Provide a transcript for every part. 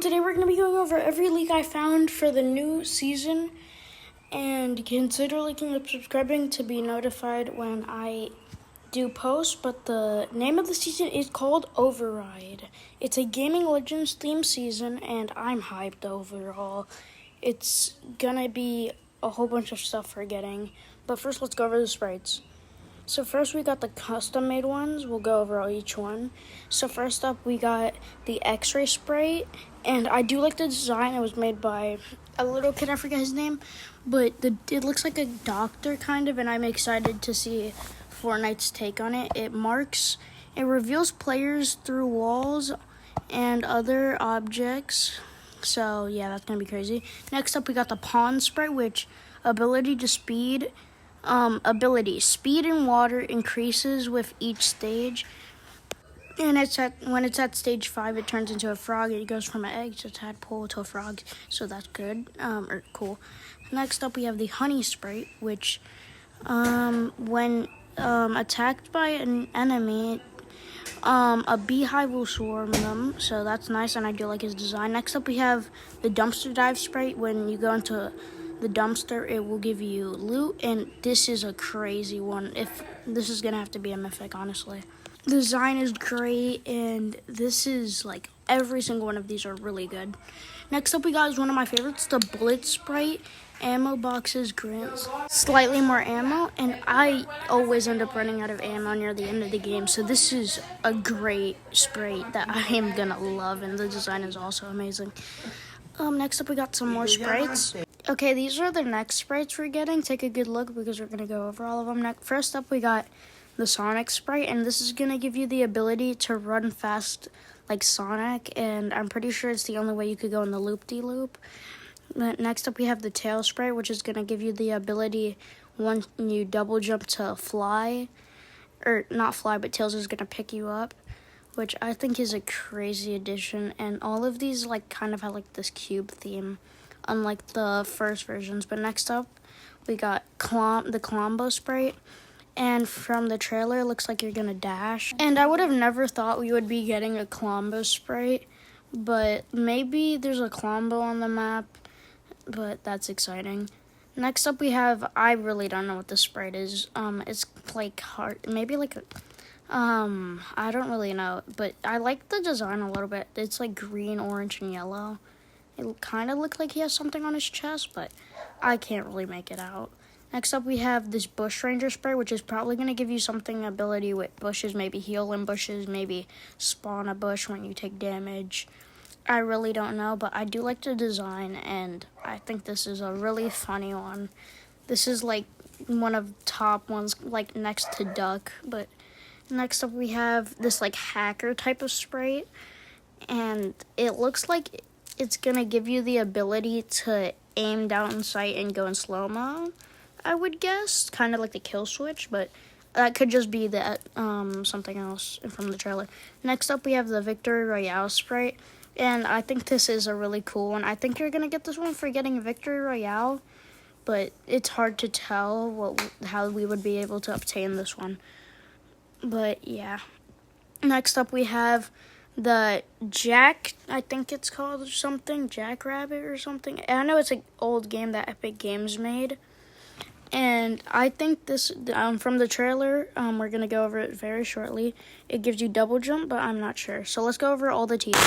today we're going to be going over every leak I found for the new season, and consider liking and subscribing to be notified when I do post. But the name of the season is called Override. It's a Gaming Legends themed season, and I'm hyped overall. It's going to be a whole bunch of stuff for getting, but first let's go over the sprites. So first we got the custom made ones. We'll go over each one. So first up we got the X-ray sprite, and I do like the design. It was made by a little kid, I forget his name, but it looks like a doctor kind of, and I'm excited to see Fortnite's take on it. It reveals players through walls and other objects. So yeah, that's gonna be crazy. Next up we got the pawn sprite, which ability in water increases with each stage, and when it's at stage 5, it turns into a frog. It goes from an egg to a tadpole to a frog, so that's good, or cool. Next up we have the honey sprite, which when attacked by an enemy, a beehive will swarm them, so that's nice, and I do like his design. Next up we have the dumpster dive sprite. When you go into the dumpster, it will give you loot, and this is a crazy one. If this is gonna have to be a mythic, honestly. The design is great, and this is like every single one of these are really good. Next up we got is one of my favorites, the bullet sprite. Ammo boxes grants slightly more ammo, and I always end up running out of ammo near the end of the game, so this is a great sprite that I am gonna love, and the design is also amazing. Next up we got some more sprites. Okay, these are the next sprites we're getting. Take a good look because we're going to go over all of them. First up, we got the Sonic sprite, and this is going to give you the ability to run fast like Sonic, and I'm pretty sure it's the only way you could go in the loop-de-loop. Next up, we have the Tail sprite, which is going to give you the ability when you double jump to fly, or not fly, but Tails is going to pick you up, which I think is a crazy addition, and all of these like kind of have like this cube theme, unlike the first versions. But next up, we got the Colombo sprite, and from the trailer, it looks like you're gonna dash. And I would have never thought we would be getting a Colombo sprite, but maybe there's a Colombo on the map, but that's exciting. Next up, we have, I really don't know what the sprite is. It's like hard, maybe like a, I don't really know, but I like the design a little bit. It's like green, orange, and yellow. It kind of looks like he has something on his chest, but I can't really make it out. Next up, we have this Bush Ranger spray, which is probably going to give you something ability with bushes, maybe heal in bushes, maybe spawn a bush when you take damage. I really don't know, but I do like the design, and I think this is a really funny one. This is like one of the top ones, like next to Duck. But next up, we have this like hacker type of spray, and it looks like it's going to give you the ability to aim down in sight and go in slow-mo, I would guess. Kind of like the kill switch, but that could just be that something else from the trailer. Next up, we have the Victory Royale sprite, and I think this is a really cool one. I think you're going to get this one for getting Victory Royale, but it's hard to tell how we would be able to obtain this one. But yeah. Next up, we have the Jack, I think it's called something, Jackrabbit or something. I know it's an old game that Epic Games made, and I think this, from the trailer, we're going to go over it very shortly. It gives you double jump, but I'm not sure. So let's go over all the teasers.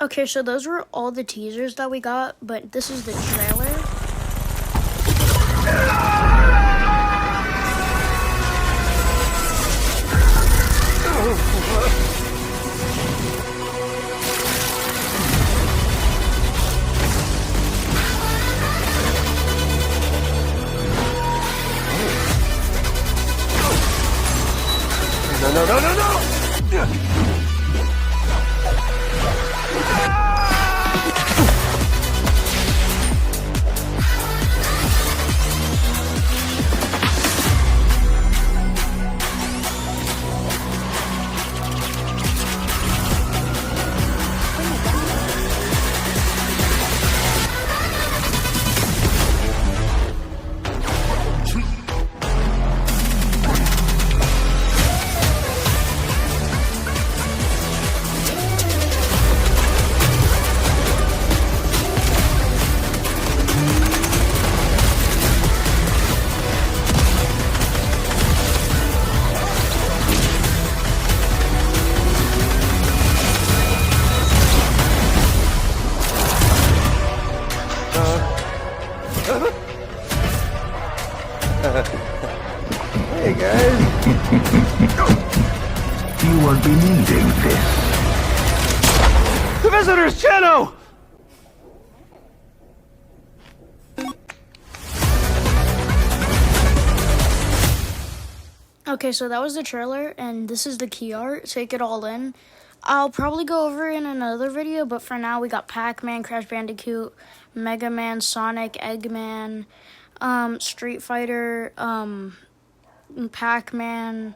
Okay, so those were all the teasers that we got, but this is the trailer. no, no, no, no! Hey guys. You won't be needing this. The visitors, Chano! Okay, so that was the trailer, and this is the key art. Take it all in. I'll probably go over it in another video, but for now we got Pac-Man, Crash Bandicoot, Mega Man, Sonic, Eggman, Street Fighter, Pac-Man,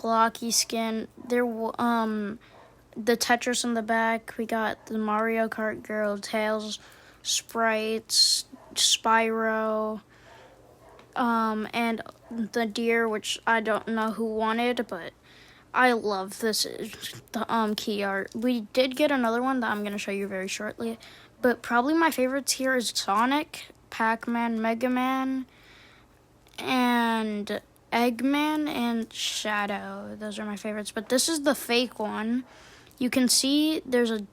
Blocky skin. The Tetris in the back. We got the Mario Kart girl, Tails, Sprites, Spyro, and the deer, which I don't know who wanted, but I love this the key art. We did get another one that I'm going to show you very shortly, but probably my favorites here is Sonic, Pac-Man, Mega Man, and Eggman, and Shadow. Those are my favorites, but this is the fake one. You can see there's a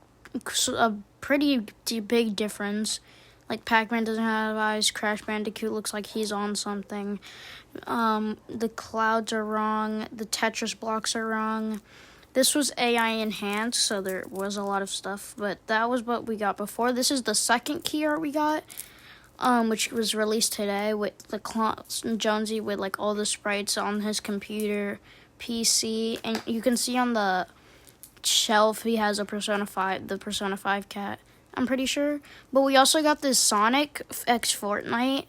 pretty big difference. Like, Pac-Man doesn't have eyes, Crash Bandicoot looks like he's on something. The clouds are wrong, the Tetris blocks are wrong. This was AI enhanced, so there was a lot of stuff, but that was what we got before. This is the second key art we got, which was released today with the Jonesy with like all the sprites on his computer, PC, and you can see on the shelf he has a Persona 5, the Persona 5 cat, I'm pretty sure. But we also got this Sonic x Fortnite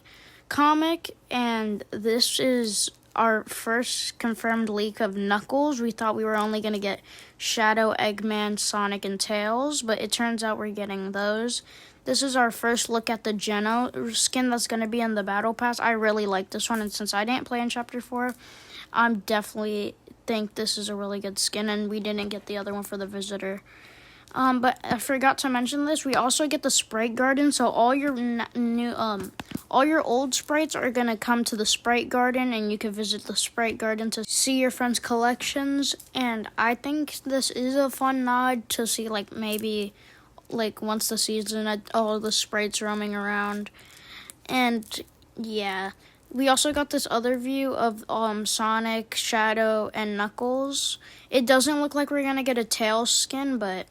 comic, and this is our first confirmed leak of Knuckles. We thought we were only going to get Shadow, Eggman, Sonic, and Tails, but it turns out we're getting those. This is our first look at the Geno skin that's going to be in the Battle Pass. I really like this one, and since I didn't play in Chapter 4, I'm definitely think this is a really good skin, and we didn't get the other one for the Visitor. But I forgot to mention this. We also get the Sprite Garden, so all your all your old sprites are gonna come to the Sprite Garden, and you can visit the Sprite Garden to see your friends' collections. And I think this is a fun nod to see, like, maybe, like, once the season, all the sprites roaming around. And yeah, we also got this other view of Sonic, Shadow, and Knuckles. It doesn't look like we're gonna get a Tails skin, but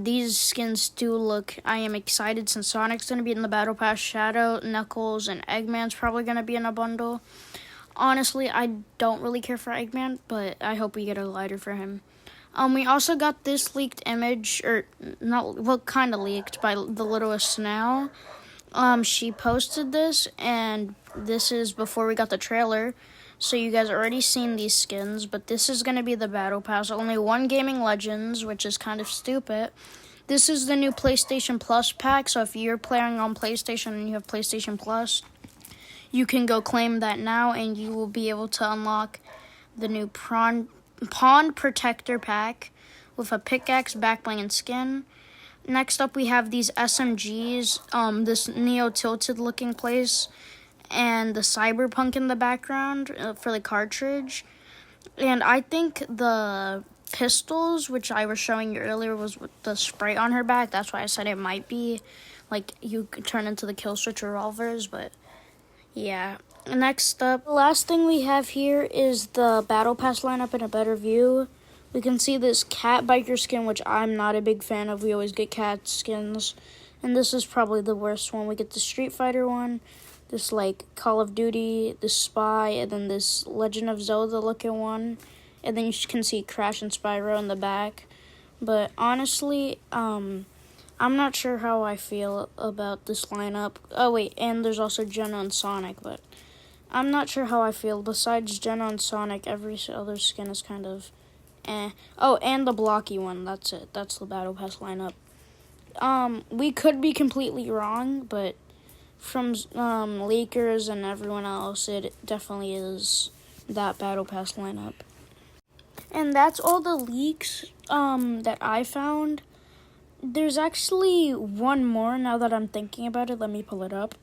these skins do look, I am excited since Sonic's going to be in the Battle Pass, Shadow, Knuckles, and Eggman's probably going to be in a bundle. Honestly, I don't really care for Eggman, but I hope we get a glider for him. We also got this leaked image, or not, well, kind of leaked by the Littlest Snail. She posted this, and this is before we got the trailer. So you guys already seen these skins, but this is going to be the Battle Pass. Only one Gaming Legends, which is kind of stupid. This is the new PlayStation Plus pack, so if you're playing on PlayStation and you have PlayStation Plus, you can go claim that now, and you will be able to unlock the new Pond Protector pack with a pickaxe, backbling, and skin. Next up, we have these SMGs, this Neo-tilted looking place, and the Cyberpunk in the background for the cartridge. And I think the pistols, which I was showing you earlier, was with the sprite on her back. That's why I said it might be, like, you could turn into the kill switch revolvers, but yeah. Next up, the last thing we have here is the Battle Pass lineup in a better view. We can see this cat biker skin, which I'm not a big fan of. We always get cat skins. And this is probably the worst one. We get the Street Fighter one, this, like, Call of Duty, this Spy, and then this Legend of Zelda looking one. and then you can see Crash and Spyro in the back. But honestly, I'm not sure how I feel about this lineup. Oh wait, and there's also Jenna and Sonic, but I'm not sure how I feel. Besides Jenna and Sonic, every other skin is kind of eh. Oh, and the blocky one, that's it. That's the Battle Pass lineup. We could be completely wrong, but from leakers and everyone else, it definitely is that Battle Pass lineup. And that's all the leaks that I found. There's actually one more now that I'm thinking about it. Let me pull it up.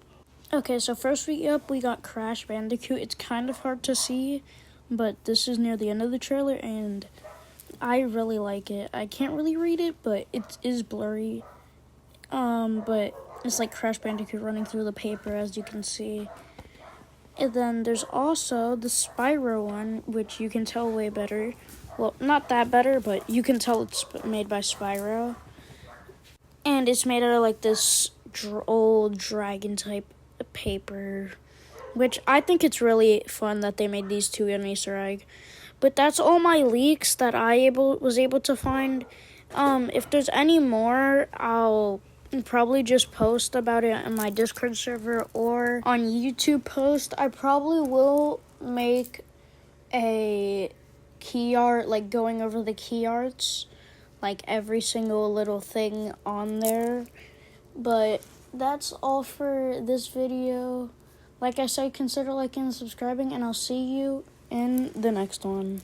Okay, so first we got Crash Bandicoot. It's kind of hard to see, but this is near the end of the trailer, and I really like it. I can't really read it, but it is blurry. But it's like Crash Bandicoot running through the paper, as you can see. And then there's also the Spyro one, which you can tell way better. Well, not that better, but you can tell it's made by Spyro. And it's made out of like this old dragon type paper, which I think it's really fun that they made these two an Easter egg. But that's all my leaks that I was able to find. If there's any more, I'll probably just post about it on my Discord server or on YouTube post. I probably will make a key art, like going over the key arts, like every single little thing on there. But that's all for this video. Like I said, consider liking and subscribing, and I'll see you in the next one.